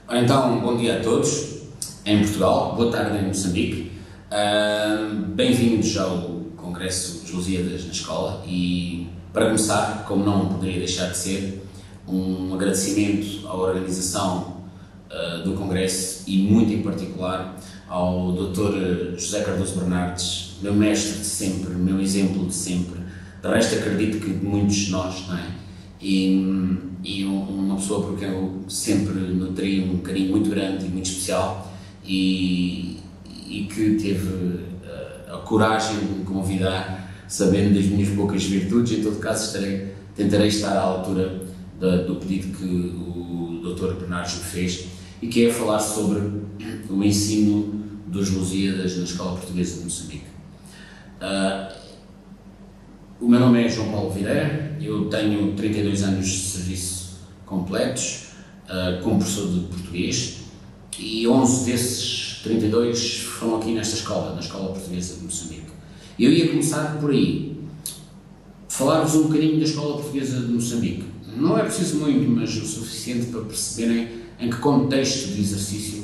Ora então, bom dia a todos em Portugal, boa tarde em Moçambique. Bem-vindos ao Congresso dos Lusíadas na Escola e, para começar, como não poderia deixar de ser, um agradecimento à organização do Congresso e, muito em particular, ao Dr. José Cardoso Bernardes, meu mestre de sempre, meu exemplo de sempre. De resto, acredito que de muitos de nós, não é? E uma pessoa por quem eu sempre nutri um carinho muito grande e muito especial e que teve a coragem de me convidar, sabendo das minhas poucas virtudes. Em todo caso, tentarei estar à altura do pedido que o Dr. Bernardes me fez, e que é falar sobre o ensino dos Lusíadas na Escola Portuguesa de Moçambique. O meu nome é João Paulo Videira, eu tenho 32 anos de serviço completos como professor de português, e 11 desses 32 foram aqui nesta escola, na Escola Portuguesa de Moçambique. Eu ia começar por aí, falar-vos um bocadinho da Escola Portuguesa de Moçambique. Não é preciso muito, mas o suficiente para perceberem em que contexto de exercício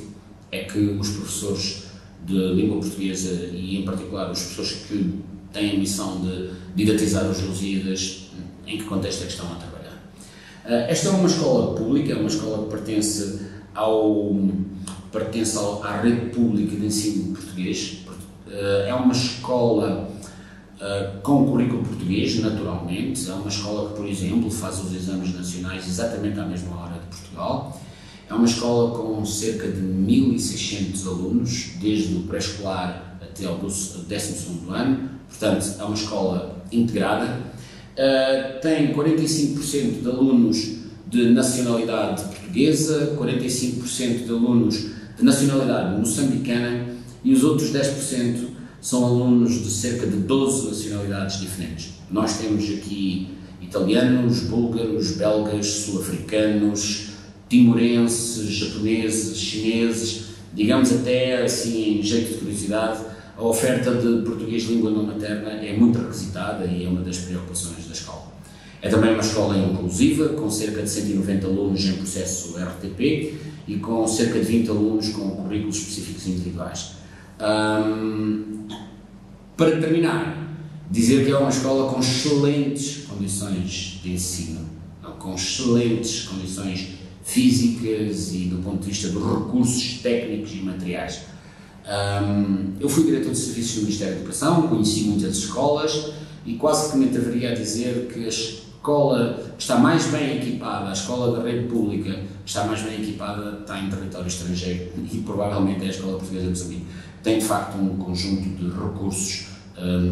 é que os professores de língua portuguesa, e em particular os professores que têm a missão de didatizar os Lusíadas, em que contexto é que estão a trabalhar. Esta é uma escola pública, é uma escola que pertence à rede pública de ensino português. É uma escola com currículo português, naturalmente. É uma escola que, por exemplo, faz os exames nacionais exatamente à mesma hora de Portugal. É uma escola com cerca de 1.600 alunos, desde o pré-escolar até ao 12º ano. Portanto, é uma escola integrada. Tem 45% de alunos de nacionalidade portuguesa, 45% de alunos de nacionalidade moçambicana, e os outros 10% são alunos de cerca de 12 nacionalidades diferentes. Nós temos aqui italianos, búlgaros, belgas, sul-africanos, timorenses, japoneses, chineses. Digamos, até assim, em jeito de curiosidade, a oferta de português de língua não materna é muito requisitada e é uma das preocupações da escola. É também uma escola inclusiva, com cerca de 190 alunos em processo RTP e com cerca de 20 alunos com currículos específicos individuais. Para terminar, dizer que é uma escola com excelentes condições de ensino, com excelentes condições físicas e do ponto de vista dos recursos técnicos e materiais. Eu fui diretor de serviços do Ministério da Educação, conheci muitas escolas e quase que me atreveria a dizer que a escola está mais bem equipada, a escola da rede pública está mais bem equipada, está em território estrangeiro, e provavelmente é a Escola Portuguesa de Moçambique. Tem de facto um conjunto de recursos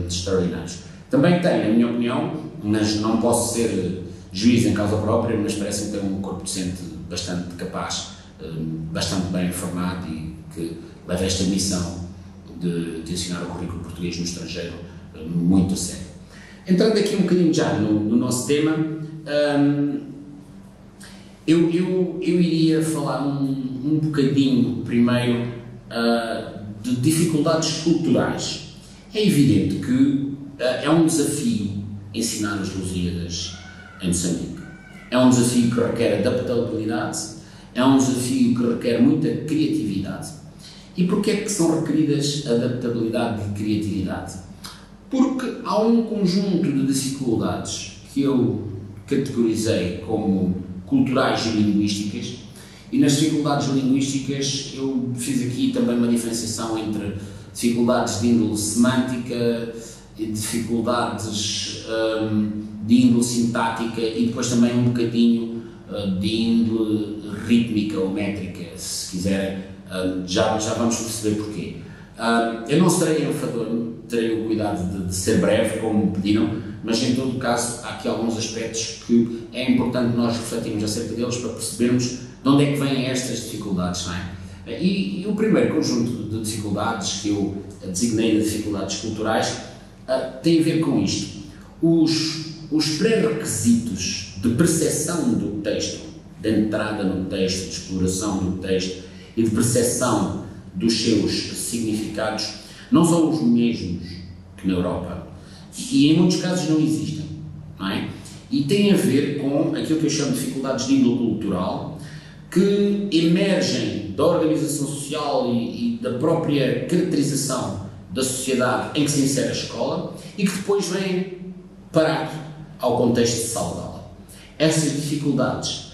extraordinários. Também tem, na minha opinião, mas não posso ser juiz em causa própria, mas parece-me ter um corpo docente bastante capaz, bastante bem formado e que leva esta missão de ensinar o currículo português no estrangeiro muito a sério. Entrando aqui um bocadinho já no nosso tema, eu iria falar um bocadinho primeiro de dificuldades culturais. É evidente que é um desafio ensinar os Lusíadas em Moçambique. É um desafio que requer adaptabilidade, é um desafio que requer muita criatividade. E porquê é que são requeridas adaptabilidade e criatividade? Porque há um conjunto de dificuldades que eu categorizei como culturais e linguísticas, e nas dificuldades linguísticas eu fiz aqui também uma diferenciação entre dificuldades de índole semântica, dificuldades de índole sintática e depois também um bocadinho de índole rítmica ou métrica, se quiserem. Já vamos perceber porquê. Eu não serei enfadonho, terei o cuidado de ser breve, como me pediram, mas em todo caso há aqui alguns aspectos que é importante nós refletirmos acerca deles para percebermos de onde é que vêm estas dificuldades, não é? E o primeiro conjunto de dificuldades que eu designei de dificuldades culturais tem a ver com isto. Os pré-requisitos de percepção do texto, de entrada no texto, de exploração do texto e de percepção dos seus significados não são os mesmos que na Europa e em muitos casos não existem, não é? E tem a ver com aquilo que eu chamo de dificuldades de índole cultural, que emergem da organização social e da própria caracterização da sociedade em que se insere a escola e que depois vêm parar ao contexto de sala de aula. Essas dificuldades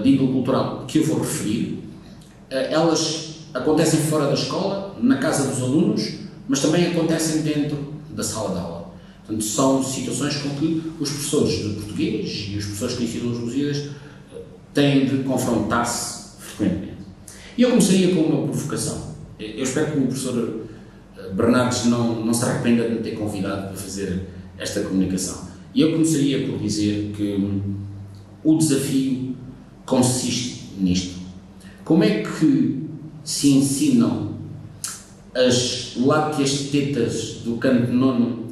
de índole cultural que eu vou referir, elas acontecem fora da escola, na casa dos alunos, mas também acontecem dentro da sala de aula. Portanto, são situações com que os professores de português e os professores que ensinam os Lusíadas têm de confrontar-se frequentemente. E eu começaria com uma provocação. Eu espero que o professor Bernardes não se arrependa de me ter convidado para fazer esta comunicação. E eu começaria por dizer que o desafio consiste nisto. Como é que se ensinam as láteas tetas do canto nono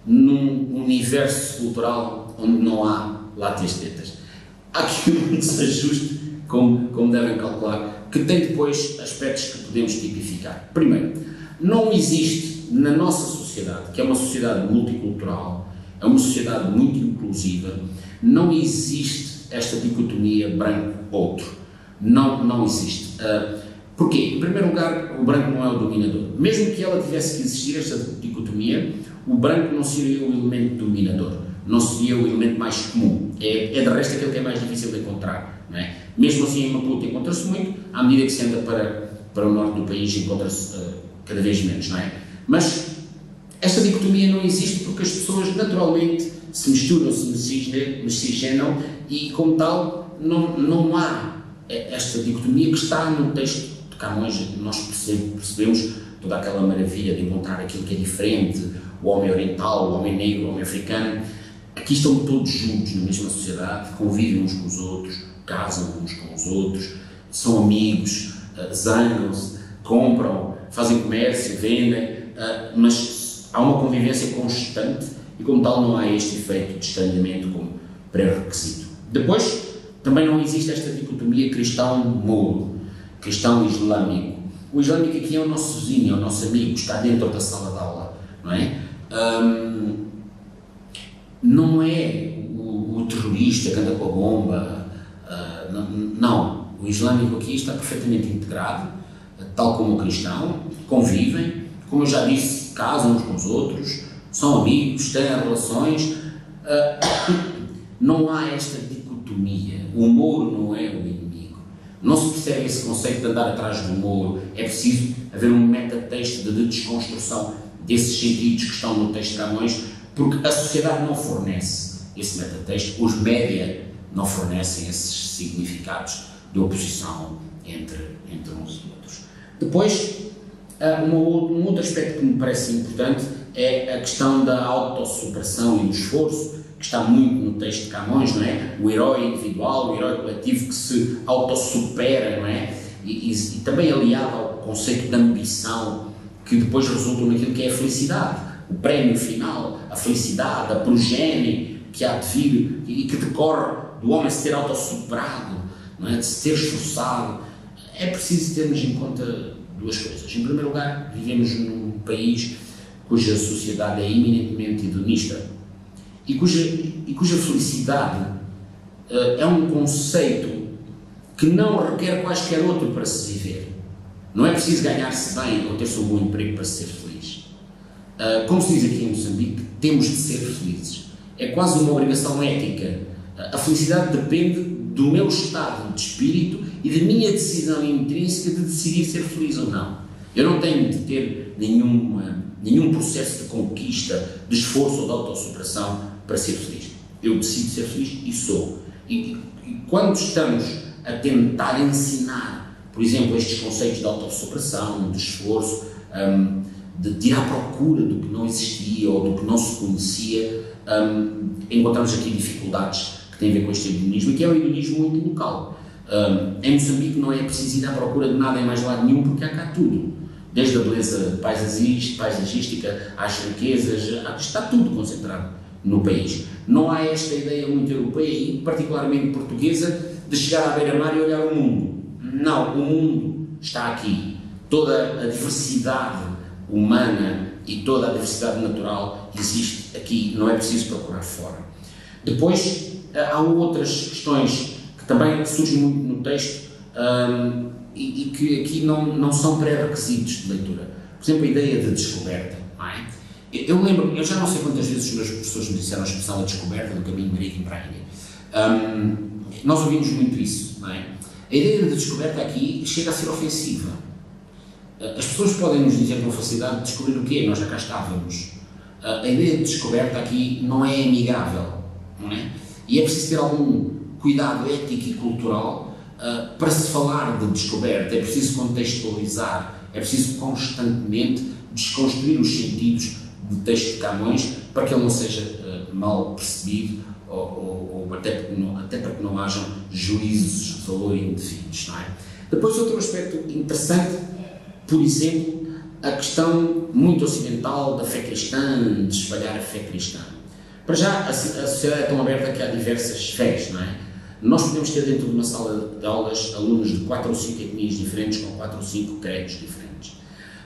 num universo cultural onde não há láteas tetas? Há aqui um desajuste, como devem calcular, que tem depois aspectos que podemos tipificar. Primeiro, não existe na nossa sociedade, que é uma sociedade multicultural, é uma sociedade muito inclusiva, não existe esta dicotomia branco-outro. Não existe. Porquê? Em primeiro lugar, o branco não é o dominador. Mesmo que ela tivesse que existir, esta dicotomia, o branco não seria o elemento dominador, não seria o elemento mais comum. É de resto aquele que é mais difícil de encontrar. Não é? Mesmo assim, em Maputo encontra-se muito, à medida que se anda para o norte do país, encontra-se cada vez menos. Não é? Mas esta dicotomia não existe porque as pessoas naturalmente se misturam, se miscigenam e, como tal, não há esta dicotomia que está no texto de Camões. Nós percebemos toda aquela maravilha de encontrar aquilo que é diferente, o homem oriental, o homem negro, o homem africano. Aqui estão todos juntos na mesma sociedade, convivem uns com os outros, casam uns com os outros, são amigos, zangam-se, compram, fazem comércio, vendem, mas há uma convivência constante e, como tal, não há este efeito de estranhamento como pré-requisito. Depois, também não existe esta dicotomia cristão-mouro, cristão-islâmico. O islâmico aqui é o nosso vizinho, é o nosso amigo, está dentro da sala de aula, não é? Não é o terrorista que anda com a bomba, não. O islâmico aqui está perfeitamente integrado, tal como o cristão, convivem, como eu já disse, casam uns com os outros, são amigos, têm relações, não há esta dicotomia. O mouro não é o inimigo. Não se percebe esse conceito de andar atrás do mouro. É preciso haver um metatexto de desconstrução desses sentidos que estão no texto de Camões, porque a sociedade não fornece esse metatexto, os média não fornecem esses significados de oposição entre uns e outros. Depois, um outro aspecto que me parece importante é a questão da autossupressão e do esforço, que está muito no texto de Camões, não é? O herói individual, o herói coletivo que se autossupera, não é? E também aliado ao conceito de ambição, que depois resulta naquilo que é a felicidade, o prémio final, a felicidade, a progenie que há de vir e que decorre do homem se ter autossuperado, não é? De se ter esforçado. É preciso termos em conta duas coisas. Em primeiro lugar, vivemos num país cuja sociedade é eminentemente hedonista e cuja felicidade é um conceito que não requer quaisquer outro para se viver. Não é preciso ganhar-se bem ou ter-se um bom emprego para ser feliz. Como se diz aqui em Moçambique, temos de ser felizes. É quase uma obrigação ética. A felicidade depende do meu estado de espírito e da minha decisão intrínseca de decidir ser feliz ou não. Eu não tenho de ter nenhum processo de conquista, de esforço ou de autossuperação para ser feliz. Eu decido ser feliz e sou. E quando estamos a tentar ensinar, por exemplo, estes conceitos de autossuperação, de esforço, de ir à procura do que não existia ou do que não se conhecia, encontramos aqui dificuldades que têm a ver com este hedonismo, e que é um hedonismo muito local. Em Moçambique não é preciso ir à procura de nada em mais lado nenhum, porque há cá tudo. Desde a beleza paisagística, às riquezas, está tudo concentrado no país. Não há esta ideia muito europeia e particularmente portuguesa de chegar à beira-mar e olhar o mundo. Não, o mundo está aqui. Toda a diversidade humana e toda a diversidade natural existe aqui, não é preciso procurar fora. Depois, há outras questões que também surgem muito no texto, e que aqui não são pré-requisitos de leitura. Por exemplo, a ideia de descoberta, não é? Eu lembro, eu já não sei quantas vezes os meus professores me disseram a expressão da descoberta do caminho marítimo para a Índia. Nós ouvimos muito isso, não é? A ideia de descoberta aqui chega a ser ofensiva. As pessoas podem nos dizer com facilidade de descobrir o quê? Nós já cá estávamos. A ideia de descoberta aqui não é amigável, não é? E é preciso ter algum cuidado ético e cultural para se falar de descoberta. É preciso contextualizar, é preciso constantemente desconstruir os sentidos do texto de Camões para que ele não seja mal percebido ou até para que não hajam juízos de valor indevidos, não é? Depois, outro aspecto interessante, por exemplo, a questão muito ocidental da fé cristã, de espalhar a fé cristã. Para já, a sociedade é tão aberta que há diversas fés, não é? Nós podemos ter dentro de uma sala de aulas alunos de 4 ou 5 etnias diferentes, com 4 ou 5 credos diferentes.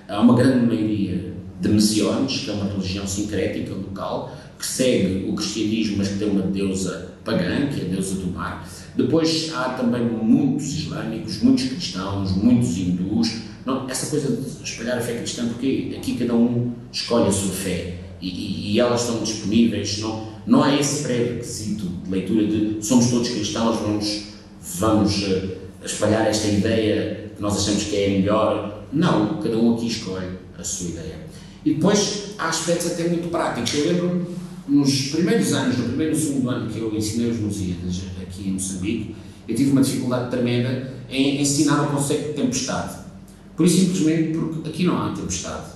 Há uma grande maioria de messianos, que é uma religião sincrética local, que segue o cristianismo, mas que tem uma deusa pagã, que é a deusa do mar. Depois há também muitos islâmicos, muitos cristãos, muitos hindus. Não, essa coisa de espalhar a fé cristã, porque aqui cada um escolhe a sua fé e elas estão disponíveis, não há esse pré-requisito de leitura de somos todos cristãos, vamos espalhar esta ideia que nós achamos que é a melhor. Não, cada um aqui escolhe a sua ideia. E depois há aspectos até muito práticos. Eu lembro-me, nos primeiros anos, no primeiro e no segundo ano que eu ensinei os Lusíadas aqui em Moçambique, eu tive uma dificuldade tremenda em ensinar o conceito de tempestade. Por isso, simplesmente porque aqui não há tempestade.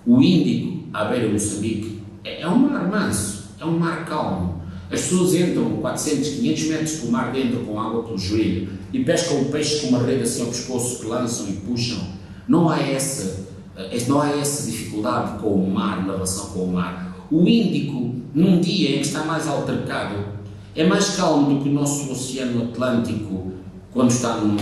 O Índico, à beira de Moçambique, é um mar manso, é um mar calmo. As pessoas entram 400, 500 metros pelo mar dentro com água pelo joelho e pescam o peixe com uma rede assim ao pescoço que lançam e puxam. Não há essa dificuldade com o mar, na relação com o mar. O Índico, num dia em que está mais altercado, é mais calmo do que o nosso Oceano Atlântico quando está num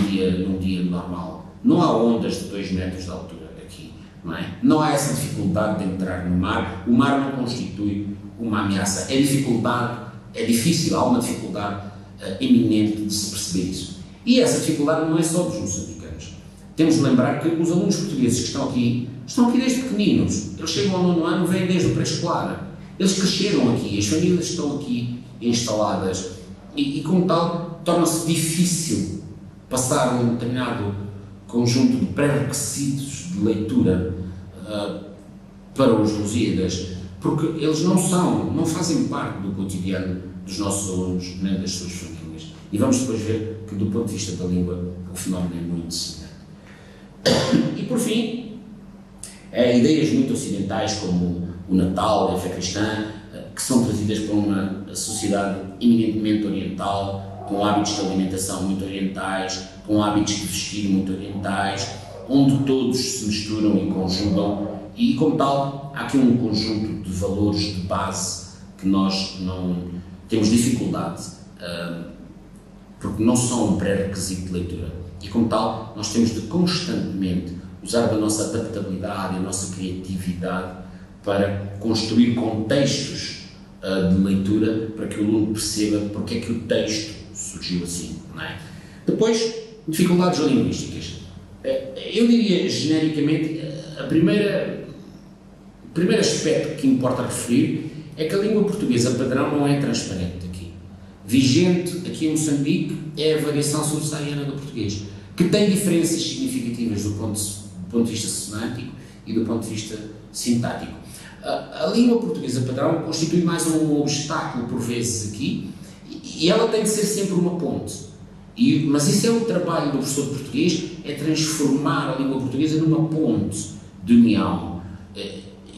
dia normal. Não há ondas de 2 metros de altura aqui, não é? Não há essa dificuldade de entrar no mar. O mar não constitui uma ameaça. É difícil, há uma dificuldade eminente de se perceber isso. E essa dificuldade não é só dos moçambicanos. Temos de lembrar que os alunos portugueses que estão aqui desde pequeninos. Eles chegam ao 9º ano, vêm desde o pré-escolar. Eles cresceram aqui, as famílias estão aqui instaladas e como tal, torna-se difícil passar um determinado conjunto de pré-requisitos de leitura para os Lusíadas, porque eles não fazem parte do cotidiano dos nossos alunos nem das suas famílias. E vamos depois ver que, do ponto de vista da língua, o fenómeno é muito semelhante. E, por fim, ideias muito ocidentais, como o Natal, a fé cristã, que são trazidas para uma sociedade eminentemente oriental, com hábitos de alimentação muito orientais, com hábitos de vestir muito orientais, onde todos se misturam e conjugam, e como tal, há aqui um conjunto de valores de base que nós não temos dificuldade, porque não são um pré-requisito de leitura. E como tal, nós temos de constantemente usar da nossa adaptabilidade e a nossa criatividade para construir contextos de leitura para que o aluno perceba porque é que o texto surgiu assim, não é? Depois, dificuldades linguísticas. Eu diria, genericamente, o primeiro aspecto que importa referir é que a língua portuguesa padrão não é transparente aqui. Vigente aqui em Moçambique é a variação subsaariana do português, que tem diferenças significativas do ponto de vista semântico e do ponto de vista sintático. A língua portuguesa padrão constitui mais um obstáculo, por vezes, aqui, e ela tem de ser sempre uma ponte. Mas isso é o trabalho do professor de português, é transformar a língua portuguesa numa ponte de união,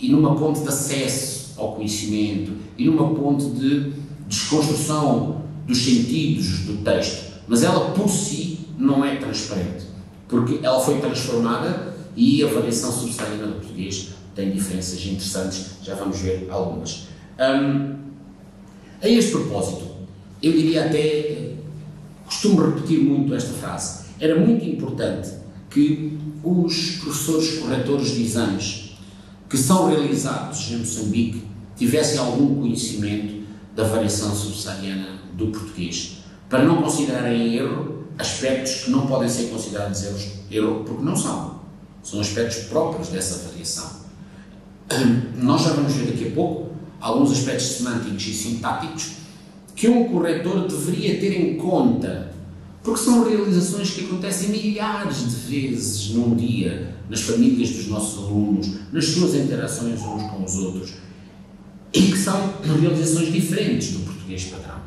e numa ponte de acesso ao conhecimento, e numa ponte de desconstrução dos sentidos do texto. Mas ela, por si, não é transparente, porque ela foi transformada e a variação subsaariana do português tem diferenças interessantes, já vamos ver algumas. A este propósito, eu diria até, costumo repetir muito esta frase, era muito importante que os professores corretores de exames que são realizados em Moçambique tivessem algum conhecimento da variação subsaariana do português, para não considerarem erro aspectos que não podem ser considerados erro, porque não são. São aspectos próprios dessa variação. Nós já vamos ver daqui a pouco alguns aspectos semânticos e sintáticos que um corretor deveria ter em conta, porque são realizações que acontecem milhares de vezes num dia, nas famílias dos nossos alunos, nas suas interações uns com os outros, e que são realizações diferentes do português padrão.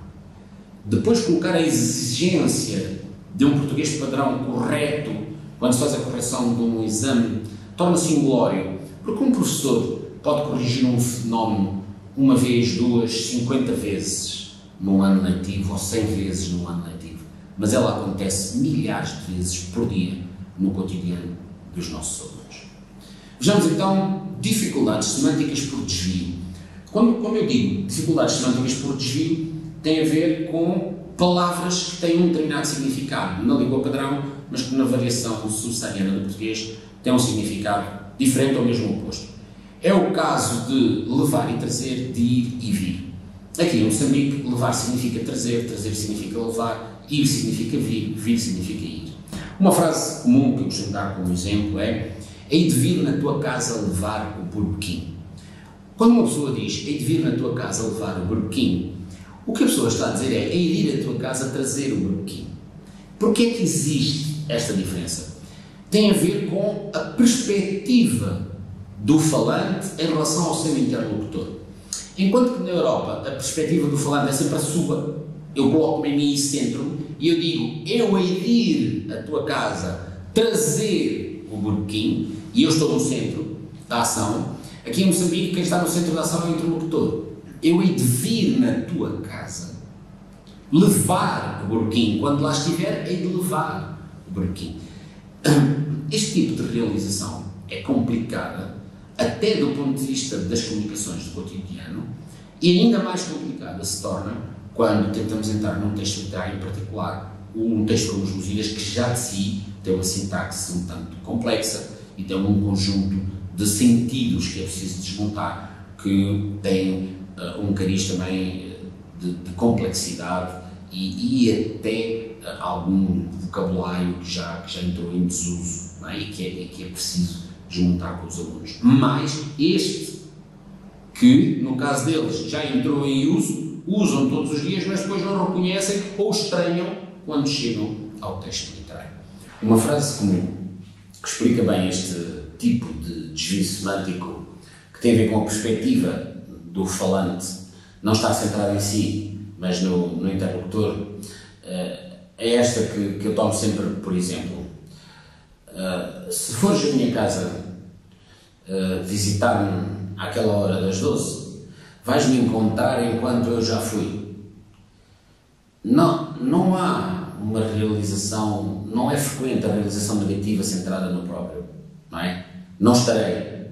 Depois colocar a exigência de um português padrão correto, quando se faz a correção de um exame, torna-se inglório, porque um professor pode corrigir um fenómeno uma vez, duas, 50 vezes num ano letivo ou 100 vezes num ano letivo, mas ela acontece milhares de vezes por dia no cotidiano dos nossos alunos. Vejamos então dificuldades semânticas por desvio. Quando eu digo dificuldades semânticas por desvio, tem a ver com palavras que têm um determinado significado na língua padrão, mas que na variação subsaariana do português têm um significado diferente ou mesmo oposto. É o caso de levar e trazer, de ir e vir. Aqui em Moçambique, levar significa trazer, trazer significa levar, ir significa vir, vir significa ir. Uma frase comum que eu costumo dar como exemplo é: hei de vir na tua casa levar o burbequim. Quando uma pessoa diz hei de vir na tua casa levar o burbequim, o que a pessoa está a dizer é hei de ir à tua casa trazer o burbequim. Porquê é que existe esta diferença? Tem a ver com a perspectiva do falante em relação ao seu interlocutor. Enquanto que na Europa a perspectiva do falante é sempre a sua, eu coloco-me em mim e centro e eu digo eu hei de ir à tua casa trazer o burbequim e eu estou no centro da ação. Aqui em Moçambique quem está no centro da ação é o interlocutor. Eu hei de vir na tua casa levar o burbequim, quando lá estiver hei de levar o burbequim. Este tipo de realização é complicada até do ponto de vista das comunicações do cotidiano e ainda mais complicada se torna quando tentamos entrar num texto literário em particular, um texto como os Lusíadas, que já de si tem uma sintaxe um tanto complexa e tem um conjunto de sentidos que é preciso desmontar, que tem um cariz também de complexidade e até algum vocabulário que já entrou em desuso, não é? e que é preciso desmontar com os alunos. Mas este, que no caso deles já entrou em uso, usam todos os dias, mas depois não reconhecem ou estranham quando chegam ao texto literário. Uma frase comum que explica bem este tipo de desvio semântico, que tem a ver com a perspectiva do falante, não está centrado em si, mas no interlocutor, é esta que eu tomo sempre por exemplo. Se fores à minha casa visitar-me àquela hora das 12, vais-me encontrar enquanto eu já fui. Não há uma realização, não é frequente a realização negativa centrada no próprio, não é? Não estarei,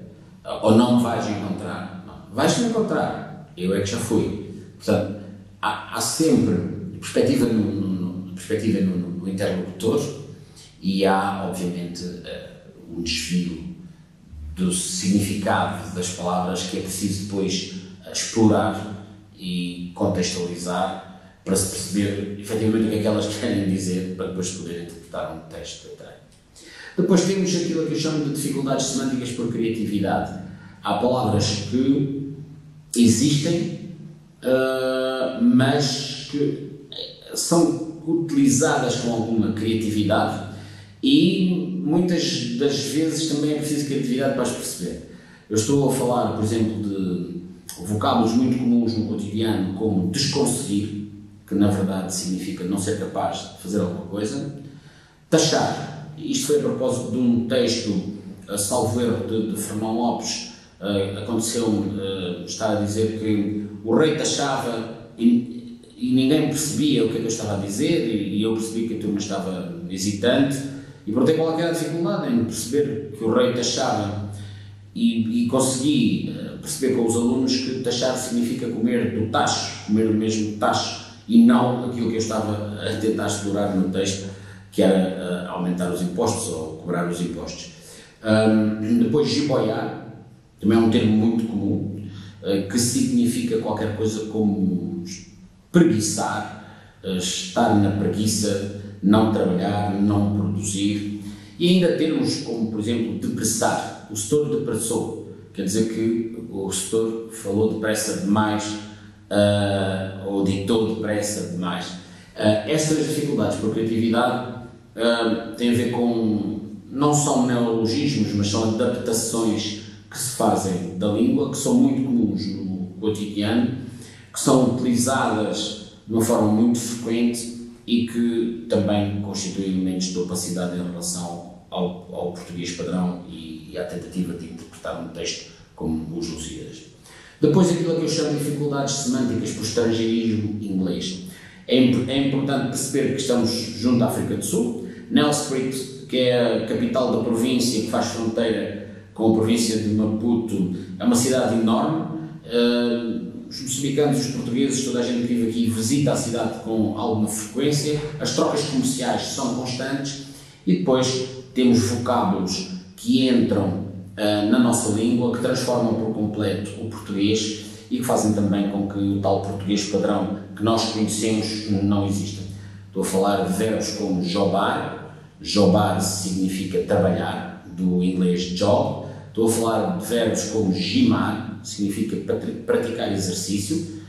ou não me vais encontrar. Não. Vais-me encontrar, eu é que já fui. Portanto, há sempre perspectiva no interlocutor e há, obviamente, um desvio do significado das palavras que é preciso depois explorar e contextualizar para se perceber efetivamente o que é que elas querem dizer para depois poder interpretar um texto literário. Depois temos aquilo que eu chamo de dificuldades semânticas por criatividade. Há palavras que existem, mas que são utilizadas com alguma criatividade e muitas das vezes também é preciso criatividade para as perceber. Eu estou a falar, por exemplo, de vocábulos muito comuns no cotidiano, como desconseguir, que na verdade significa não ser capaz de fazer alguma coisa. Taxar, isto foi a propósito de um texto, salvo erro, de Fernão Lopes. Aconteceu-me estar a dizer que o rei taxava e ninguém percebia o que é que eu estava a dizer e eu percebi que a turma estava hesitante e perguntei qual era a dificuldade em perceber que o rei taxava e consegui perceber com os alunos que taxar significa comer do tacho, comer o mesmo tacho e não aquilo que eu estava a tentar explorar no texto, que era aumentar os impostos ou cobrar os impostos. Depois, jiboiar, também é um termo muito comum, que significa qualquer coisa como preguiçar, estar na preguiça, não trabalhar, não produzir. E ainda termos como, por exemplo, depressar. O setor depressou, quer dizer que o setor falou depressa demais ou ditou depressa demais. Estas dificuldades para a criatividade têm a ver com, não são neologismos, mas são adaptações que se fazem da língua, que são muito comuns no cotidiano, que são utilizadas de uma forma muito frequente e que também constituem elementos de opacidade em relação ao português padrão e à tentativa de interpretar um texto como os Lusíadas. Depois, aquilo que eu chamo de dificuldades semânticas por estrangeirismo inglês. É importante perceber que estamos junto à África do Sul. Nelspruit, que é a capital da província, que faz fronteira com a província de Maputo, é uma cidade enorme. Os moçambicanos, os portugueses, toda a gente que vive aqui visita a cidade com alguma frequência. As trocas comerciais são constantes e depois temos vocábulos que entram na nossa língua, que transformam por completo o português e que fazem também com que o tal português padrão que nós conhecemos não exista. Estou a falar de verbos como jobar. Jobar significa trabalhar, do inglês job. Estou a falar de verbos como gimar, significa praticar exercício,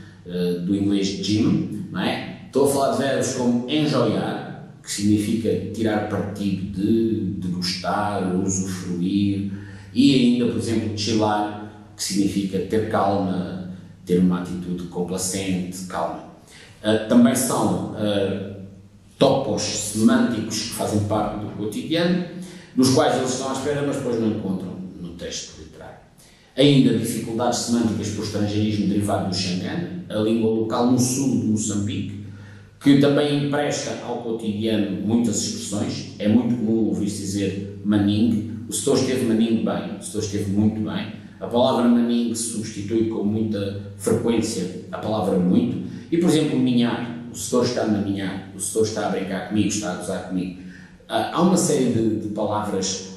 do inglês gym, não é? Estou a falar de verbos como enjoyar, que significa tirar partido de gostar, usufruir, e ainda, por exemplo, chillar, que significa ter calma, ter uma atitude complacente, calma. Também são topos semânticos que fazem parte do cotidiano, dos quais eles estão à espera, mas depois não encontram no texto literário. Ainda dificuldades semânticas por estrangeirismo derivado do Xangana, a língua local no sul de Moçambique, que também empresta ao cotidiano muitas expressões. É muito comum ouvir-se dizer maningue. O setor esteve maningue bem, o setor esteve muito bem. A palavra maningue substitui com muita frequência a palavra muito. E, por exemplo, minhar. O setor está a maninhar, o setor está a brincar comigo, está a gozar comigo. Há uma série de palavras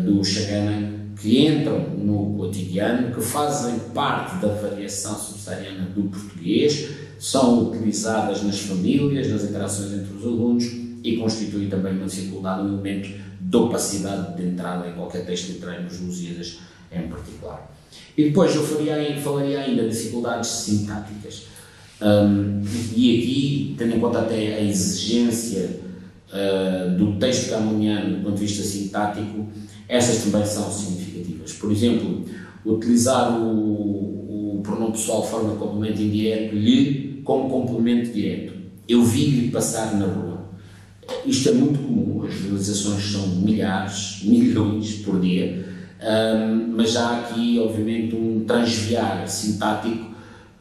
do Xangana que entram no cotidiano, que fazem parte da variação subsaariana do português, são utilizadas nas famílias, nas interações entre os alunos e constituem também uma dificuldade, um elemento de opacidade de entrada em qualquer texto literário, nos Lusíadas em particular. E depois eu falaria ainda de dificuldades sintáticas. E aqui, tendo em conta até a exigência do texto camoniano do ponto de vista sintático, essas também são significativas. Por exemplo, utilizar o pronome pessoal de forma de complemento indireto, lhe, como complemento direto. Eu vi-lhe passar na rua. Isto é muito comum, as realizações são milhares, milhões por dia, mas há aqui, obviamente, um transviar sintático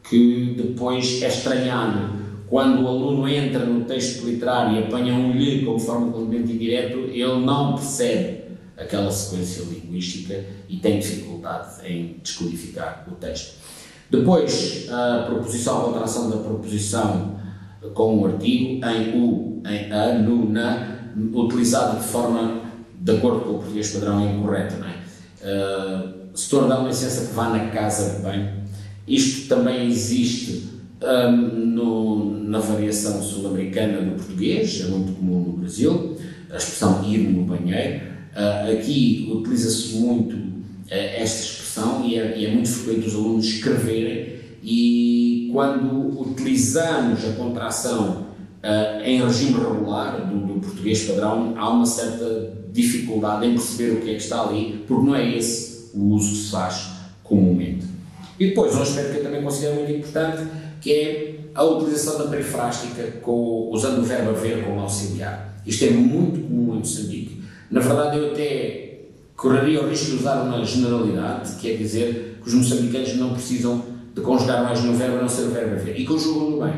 que depois é estranhado. Quando o aluno entra no texto literário e apanha um lhe como forma de complemento indireto, ele não percebe aquela sequência linguística e tem dificuldade em descodificar o texto. Depois, a proposição, a contração da proposição com o artigo, em u, em a, no, na, utilizado de forma de acordo com o português padrão é incorreta, não é? Se torna uma licença que vá na casa de banho. Isto também existe na variação sul-americana do português, é muito comum no Brasil, a expressão ir no banheiro. Aqui utiliza-se muito esta expressão e é muito frequente os alunos escreverem, e quando utilizamos a contração em regime regular do português padrão, há uma certa dificuldade em perceber o que é que está ali, porque não é esse o uso que se faz comumente. E depois, um aspecto que eu também considero muito importante, que é a utilização da perifrástica usando o verbo haver como auxiliar. Isto é muito comum em Moçambique. Na verdade, eu até correria o risco de usar uma generalidade, que é dizer que os moçambicanos não precisam de conjugar mais nenhum verbo a não ser o verbo haver. E conjugam-no bem.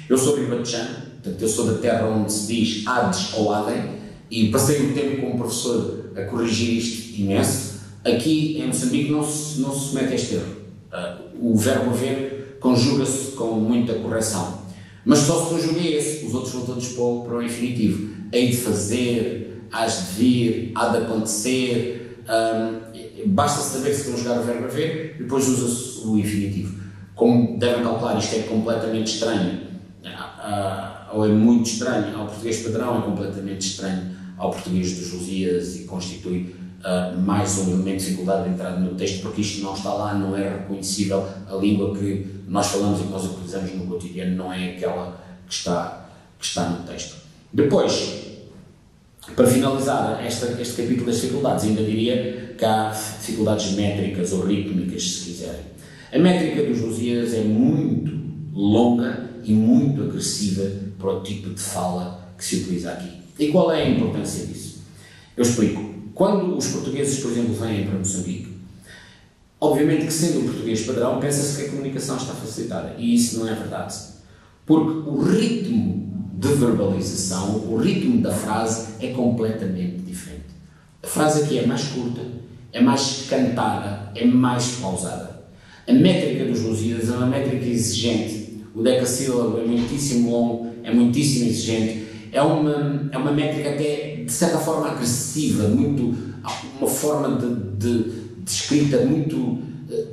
Eu sou ribatejano, portanto, eu sou da terra onde se diz ades ou adem, e passei o tempo como professor a corrigir isto imenso. Aqui em Moçambique não se comete este erro. O verbo haver conjuga-se com muita correção. Mas só se conjuga esse, os outros vão todos para o infinitivo. Hei de fazer, hás de vir, há de acontecer. Basta saber se conjugar o verbo haver, depois usa-se o infinitivo. Como devem calcular, isto é completamente estranho ou é muito estranho ao português padrão, é completamente estranho ao português dos Lusíadas e constitui mais um elemento de dificuldade de entrada no texto, porque isto não está lá, não é reconhecível, a língua que nós falamos e que nós utilizamos no cotidiano não é aquela que está no texto. Depois, para finalizar este capítulo das dificuldades, ainda diria que há dificuldades métricas ou rítmicas, se quiserem. A métrica dos Lusíadas é muito longa e muito agressiva para o tipo de fala que se utiliza aqui. E qual é a importância disso? Eu explico. Quando os portugueses, por exemplo, vêm para Moçambique, obviamente que sendo o português padrão, pensa-se que a comunicação está facilitada. E isso não é verdade. Porque o ritmo de verbalização, o ritmo da frase é completamente diferente. A frase aqui é mais curta, é mais cantada, é mais pausada. A métrica dos Lusíadas é uma métrica exigente. O decassílabo é muitíssimo longo, é muitíssimo exigente. É uma métrica até, de certa forma, agressiva, uma forma de escrita muito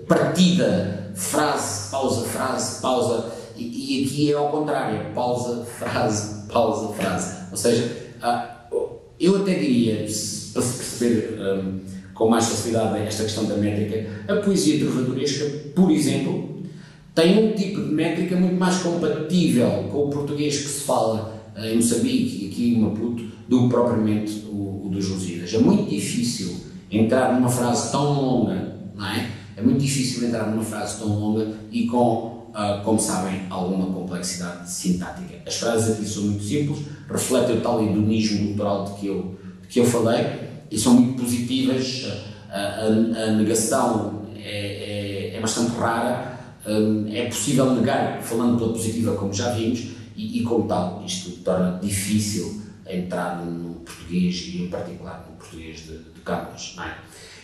partida, frase, pausa, e aqui é ao contrário, é pausa, frase. Ou seja, eu até diria, para se perceber com mais facilidade esta questão da métrica, a poesia trovadoresca, por exemplo, tem um tipo de métrica muito mais compatível com o português que se fala em Moçambique e aqui em Maputo do que propriamente o dos Lusíadas. É muito difícil entrar numa frase tão longa, não é? É muito difícil entrar numa frase tão longa e com, como sabem, alguma complexidade sintática. As frases aqui são muito simples, refletem o tal hedonismo cultural de que eu falei e são muito positivas. A negação é bastante rara, é possível negar falando pela positiva, como já vimos, e como tal, isto torna difícil entrar no português e em particular no português de Camões, não é?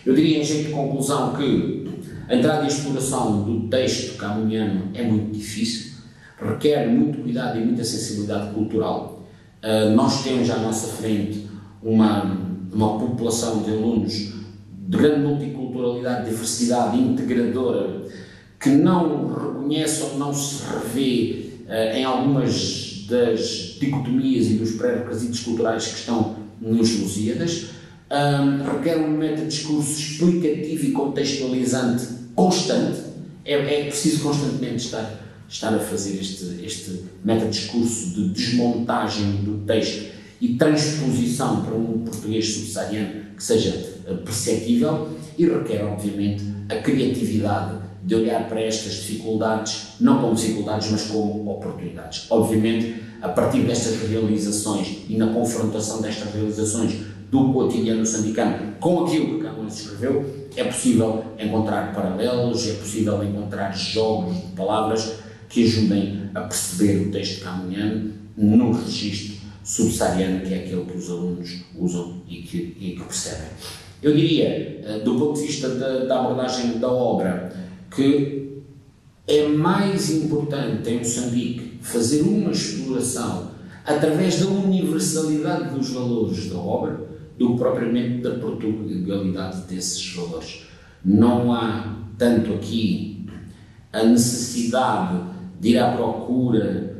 Eu diria em jeito de conclusão que a entrada e a exploração do texto camuniano é muito difícil, requer muito cuidado e muita sensibilidade cultural. Nós temos à nossa frente uma população de alunos de grande multiculturalidade, diversidade, integradora, que não reconhece ou não se revê em algumas das dicotomias e dos pré-requisitos culturais que estão nos Lusíadas, requer um metadiscurso explicativo e contextualizante constante. É preciso constantemente estar a fazer este metadiscurso de desmontagem do texto e transposição para um português subsaariano que seja perceptível, e requer, obviamente, a criatividade de olhar para estas dificuldades, não como dificuldades, mas como oportunidades. Obviamente, a partir destas realizações e na confrontação destas realizações do cotidiano moçambicano com aquilo que Camões escreveu, é possível encontrar paralelos, é possível encontrar jogos de palavras que ajudem a perceber o texto camoniano no registro subsaariano, que é aquele que os alunos usam e que percebem. Eu diria, do ponto de vista da abordagem da obra, que é mais importante em Moçambique fazer uma exploração através da universalidade dos valores da obra do que propriamente da portugalidade desses valores. Não há tanto aqui a necessidade de ir à procura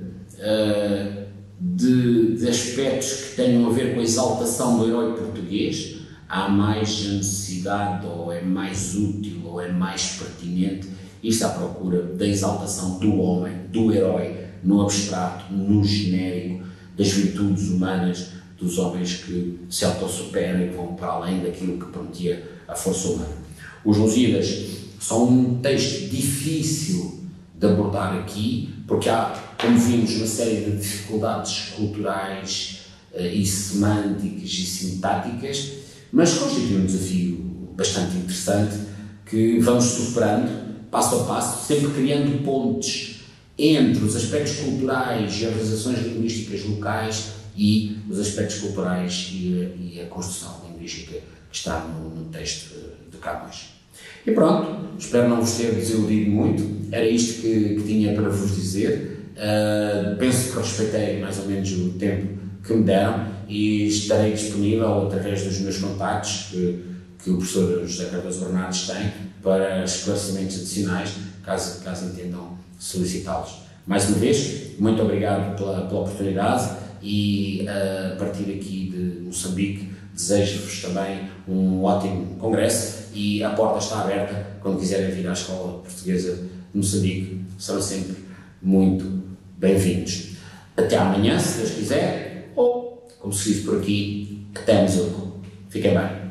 de aspectos que tenham a ver com a exaltação do herói português. Há mais a necessidade, ou é mais útil, ou é mais pertinente, isto à procura da exaltação do homem, do herói, no abstrato, no genérico, das virtudes humanas, dos homens que se autossuperam e vão para além daquilo que prometia a força humana. Os Lusíadas são um texto difícil de abordar aqui, porque há, como vimos, uma série de dificuldades culturais e semânticas e sintáticas, mas constitui um desafio bastante interessante que vamos superando passo a passo, sempre criando pontes entre os aspectos culturais e as realizações linguísticas locais e os aspectos culturais e a construção linguística que está no texto de Camões. E pronto, espero não vos ter desiludido muito, era isto que tinha para vos dizer. Penso que respeitei mais ou menos o tempo que me deram e estarei disponível através dos meus contactos que o professor José Cardoso Bernardes tem para esclarecimentos adicionais, caso entendam solicitá-los. Mais uma vez, muito obrigado pela oportunidade e a partir aqui de Moçambique desejo-vos também um ótimo congresso e a porta está aberta quando quiserem vir à Escola Portuguesa de Moçambique, serão sempre muito bem-vindos. Até amanhã, se Deus quiser, ou, como se diz por aqui, até nos outros. Fiquem bem.